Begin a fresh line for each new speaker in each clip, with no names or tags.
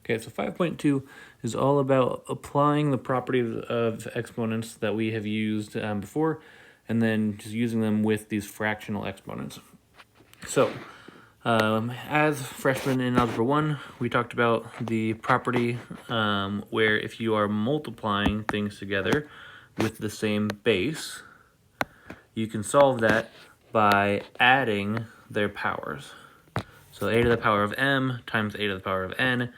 Okay, so 5.2 is all about applying the properties of exponents that we have used before, and then just using them with these fractional exponents. So, as freshmen in Algebra 1, we talked about the property where if you are multiplying things together with the same base, you can solve that by adding their powers. So a to the power of m times a to the power of n,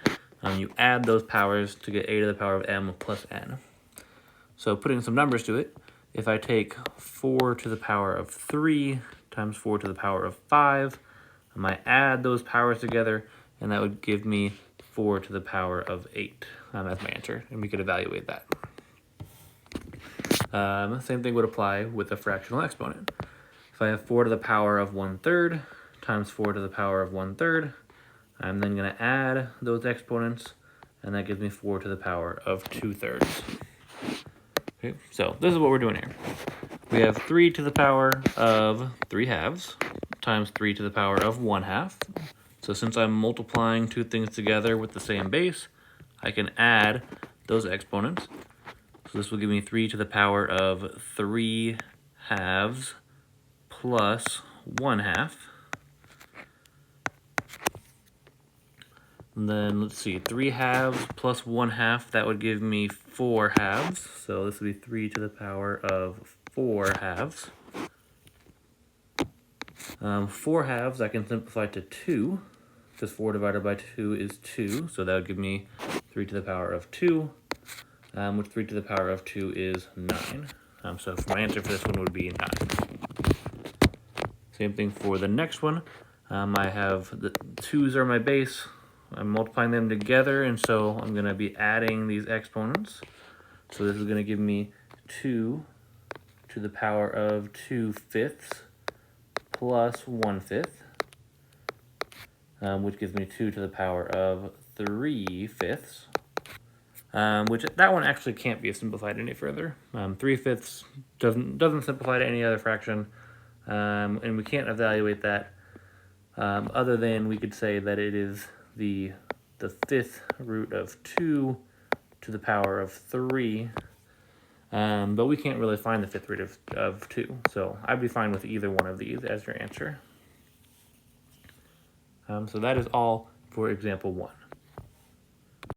you add those powers to get a to the power of m plus n. So putting some numbers to it, if I take 4 to the power of 3 times 4 to the power of 5, I might add those powers together, and that would give me 4 to the power of 8 as my answer, and we could evaluate that. Same thing would apply with a fractional exponent. If I have 4 to the power of 1/3 times 4 to the power of 1/3, I'm then going to add those exponents, and that gives me 4 to the power of 2/3. Okay, so this is what we're doing here. We have 3 to the power of 3/2 times 3 to the power of 1/2. So since I'm multiplying two things together with the same base, I can add those exponents. So this will give me 3 to the power of 3/2 plus 1/2. And then let's see, 3/2 plus 1/2, that would give me 4/2. So this would be 3 to the power of 4/2. 4/2 I can simplify to 2, because 4 divided by 2 is 2. So that would give me 3 to the power of 2, which 3 to the power of 2 is 9. So my answer for this one would be 9. Same thing for the next one. I have the 2's are my base. I'm multiplying them together, and so I'm going to be adding these exponents. So this is going to give me 2 to the power of 2/5 plus 1/5, which gives me 2 to the power of 3/5, which that one actually can't be simplified any further. 3/5 doesn't simplify to any other fraction, and we can't evaluate that other than we could say that it is the 5th root of 2 to the power of 3, but we can't really find the 5th root of 2, so I'd be fine with either one of these as your answer. So that is all for example 1.